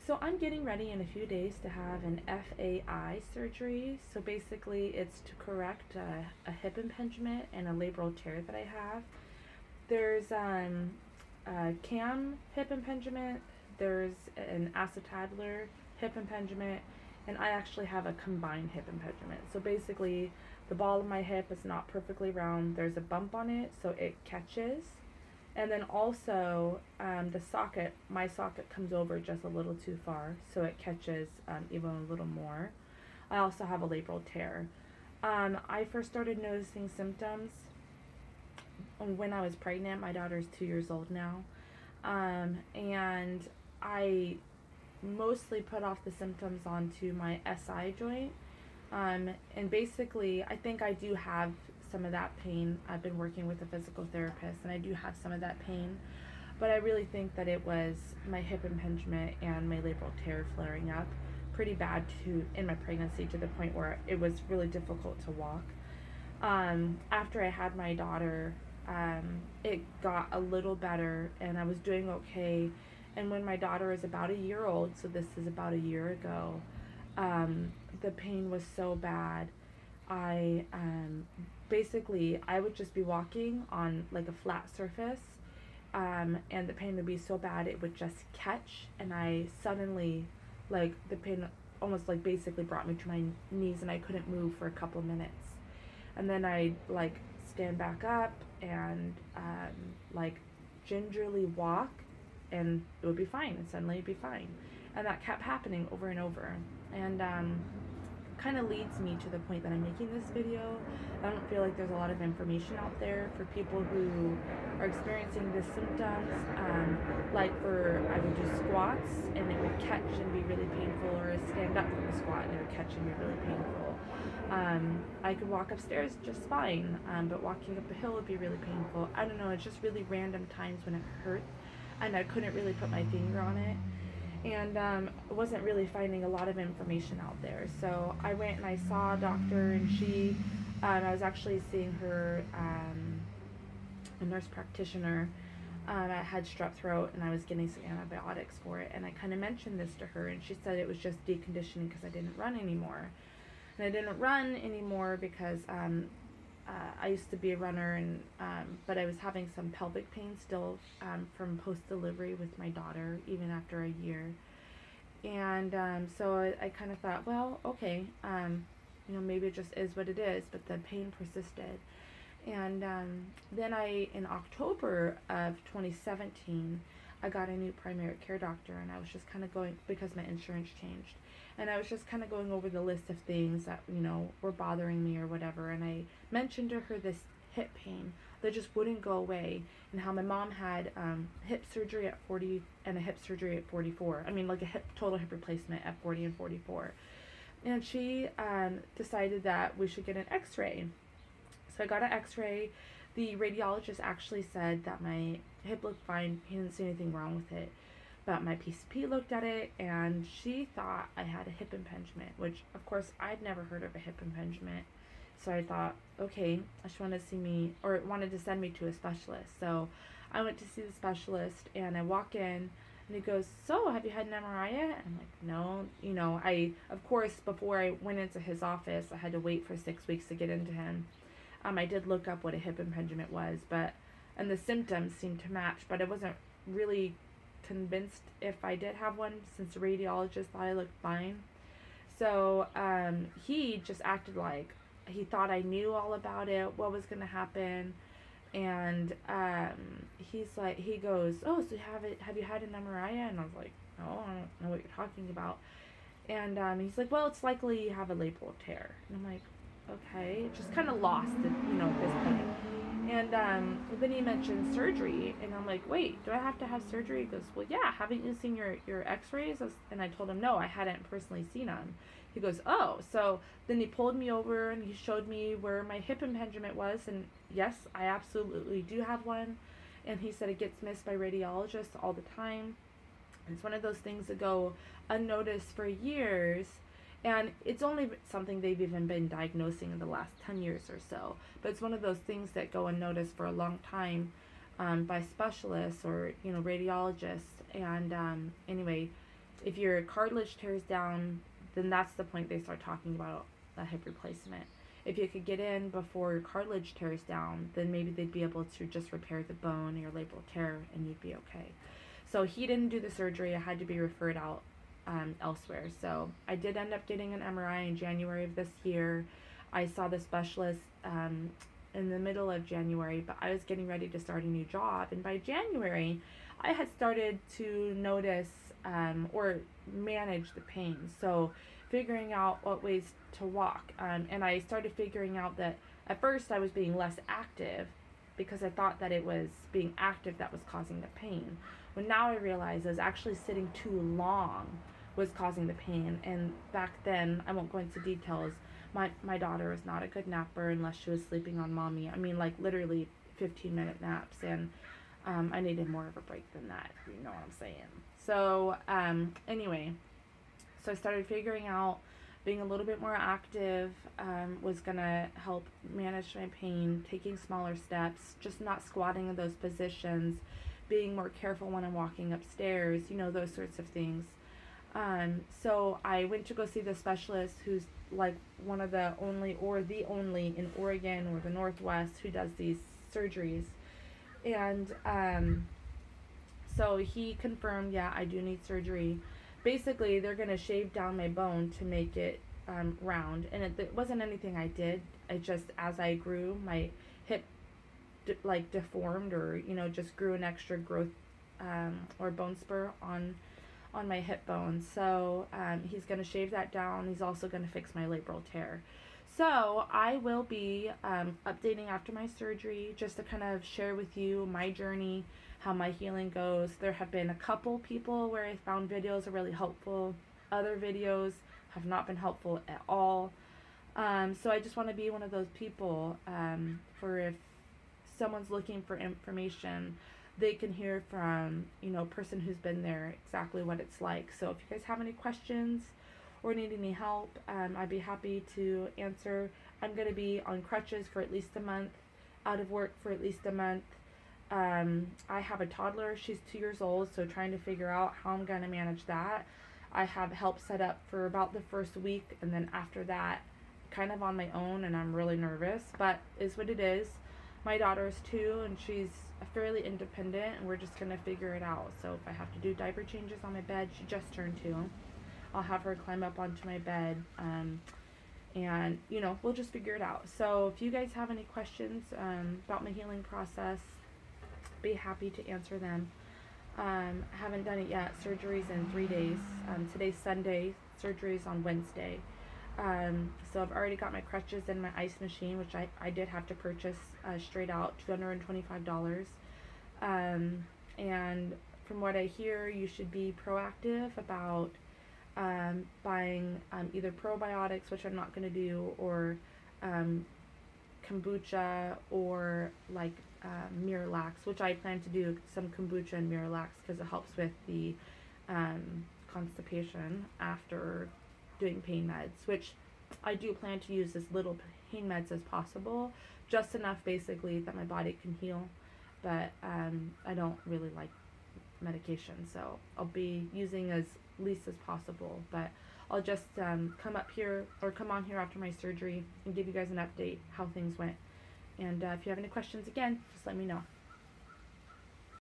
So I'm getting ready in a few days to have an FAI surgery. So basically it's to correct a hip impingement and a labral tear that I have. There's a cam hip impingement, there's an acetabular hip impingement, and I actually have a combined hip impingement. So basically the ball of my hip is not perfectly round. There's a bump on it, so it catches. And then also the socket, my socket comes over just a little too far, so it catches even a little more. I also have a labral tear. I first started noticing symptoms when I was pregnant. My daughter's 2 years old now. And I mostly put off the symptoms onto my SI joint. And basically, I think I do have some of that pain. I've been working with a physical therapist, and I do have some of that pain. But I really think that it was my hip impingement and my labral tear flaring up pretty bad in my pregnancy, to the point where it was really difficult to walk. After I had my daughter, it got a little better, and I was doing okay. And when my daughter is about a year old, so this is about a year ago, the pain was so bad. Basically I would just be walking on like a flat surface, and the pain would be so bad it would just catch, and I suddenly, like, the pain almost like basically brought me to my knees, and I couldn't move for a couple minutes. And then I'd like stand back up and like gingerly walk, and it would be fine, and suddenly it'd be fine. And that kept happening over and over. And kind of leads me to the point that I'm making this video. I don't feel like there's a lot of information out there for people who are experiencing the symptoms. Like I would do squats and it would catch and be really painful, or stand up from a squat and it would catch and be really painful. I could walk upstairs just fine, but walking up a hill would be really painful. I don't know, it's just really random times when it hurt, and I couldn't really put my finger on it. And wasn't really finding a lot of information out there. So I went and I saw a doctor, and I was actually seeing her, a nurse practitioner. I had strep throat, and I was getting some antibiotics for it, and I kind of mentioned this to her, and she said it was just deconditioning because I didn't run anymore. And I didn't run anymore because I used to be a runner, and but I was having some pelvic pain still from post-delivery with my daughter, even after a year. And so I kind of thought, well, okay, maybe it just is what it is, but the pain persisted. And then in October of 2017, I got a new primary care doctor, and I was just kind of going, because my insurance changed, and I was just kind of going over the list of things that, were bothering me or whatever, and I mentioned to her this hip pain that just wouldn't go away, and how my mom had hip surgery at 40 and a hip surgery at 44. I mean, like a total hip replacement at 40 and 44. And she decided that we should get an x-ray. So I got an x-ray. The radiologist actually said that my hip looked fine. He didn't see anything wrong with it. But my PCP looked at it, and she thought I had a hip impingement, which, of course, I'd never heard of a hip impingement. So I thought, okay, she wanted to send me to a specialist. So I went to see the specialist, and I walk in, and he goes, "So, have you had an MRI yet?" I'm like, "No." Of course, before I went into his office, I had to wait for 6 weeks to get into him. I did look up what a hip impingement was, and the symptoms seemed to match, but I wasn't really convinced if I did have one, since the radiologist thought I looked fine. So he just acted like he thought I knew all about it, what was going to happen. And he goes, "Oh, so have you had an MRI yet?" And I was like, "No, I don't know what you're talking about." And he's like, "Well, it's likely you have a labral tear." And I'm like, okay, just kind of lost at this point. And then he mentioned surgery, and I'm like, "Wait, do I have to have surgery?" He goes, "Well, yeah, haven't you seen your x-rays?" And I told him, no, I hadn't personally seen them. He goes, "Oh." So then he pulled me over, and he showed me where my hip impingement was, and yes, I absolutely do have one. And he said it gets missed by radiologists all the time. It's one of those things that go unnoticed for years. And it's only something they've even been diagnosing in the last 10 years or so. But it's one of those things that go unnoticed for a long time by specialists or, radiologists. And anyway, If your cartilage tears down, then that's the point they start talking about a hip replacement. If you could get in before your cartilage tears down, then maybe they'd be able to just repair the bone or your labral tear and you'd be okay. So he didn't do the surgery. I had to be referred out elsewhere. So I did end up getting an MRI in January of this year. I saw the specialist in the middle of January, but I was getting ready to start a new job. And by January, I had started to notice or manage the pain. So figuring out what ways to walk. And I started figuring out that at first I was being less active because I thought that it was being active that was causing the pain. When now I realize I was actually sitting too long was causing the pain. And back then, I won't go into details, my daughter was not a good napper unless she was sleeping on mommy. I mean, like literally 15-minute naps, and I needed more of a break than that, you know what I'm saying. So anyway, so I started figuring out being a little bit more active was going to help manage my pain, taking smaller steps, just not squatting in those positions, being more careful when I'm walking upstairs, you know, those sorts of things. So I went to go see the specialist who's like one of the only or the only in Oregon or the Northwest who does these surgeries. And so he confirmed, yeah, I do need surgery. Basically, they're going to shave down my bone to make it round. And it wasn't anything I did. I just, as I grew, my hip like deformed, or, you know, just grew an extra growth or bone spur on my hip bone. So he's going to shave that down. He's also going to fix my labral tear. So I will be updating after my surgery just to kind of share with you my journey, how my healing goes. There have been a couple people where I found videos are really helpful. Other videos have not been helpful at all. So I just want to be one of those people for if someone's looking for information, they can hear from, you know, a person who's been there exactly what it's like. So if you guys have any questions or need any help, I'd be happy to answer. I'm going to be on crutches for at least a month, out of work for at least a month. I have a toddler. She's 2 years old, so trying to figure out how I'm going to manage that. I have help set up for about the first week, and then after that, kind of on my own, and I'm really nervous, but is what it is. My daughter's 2, and she's fairly independent, and we're just going to figure it out. So if I have to do diaper changes on my bed, she just turned 2. I'll have her climb up onto my bed, and, you know, we'll just figure it out. So if you guys have any questions about my healing process, be happy to answer them. I haven't done it yet. Surgery's in 3 days. Today's Sunday. Surgery's on Wednesday. So I've already got my crutches and my ice machine, which I did have to purchase straight out, $225. And from what I hear, you should be proactive about buying either probiotics, which I'm not going to do, or kombucha, or like Miralax, which I plan to do some kombucha and Miralax because it helps with the constipation after doing pain meds, which I do plan to use as little pain meds as possible, just enough basically that my body can heal, but I don't really like medication, so I'll be using as least as possible. But I'll just come up here or come on here after my surgery and give you guys an update how things went. And if you have any questions, again, just let me know.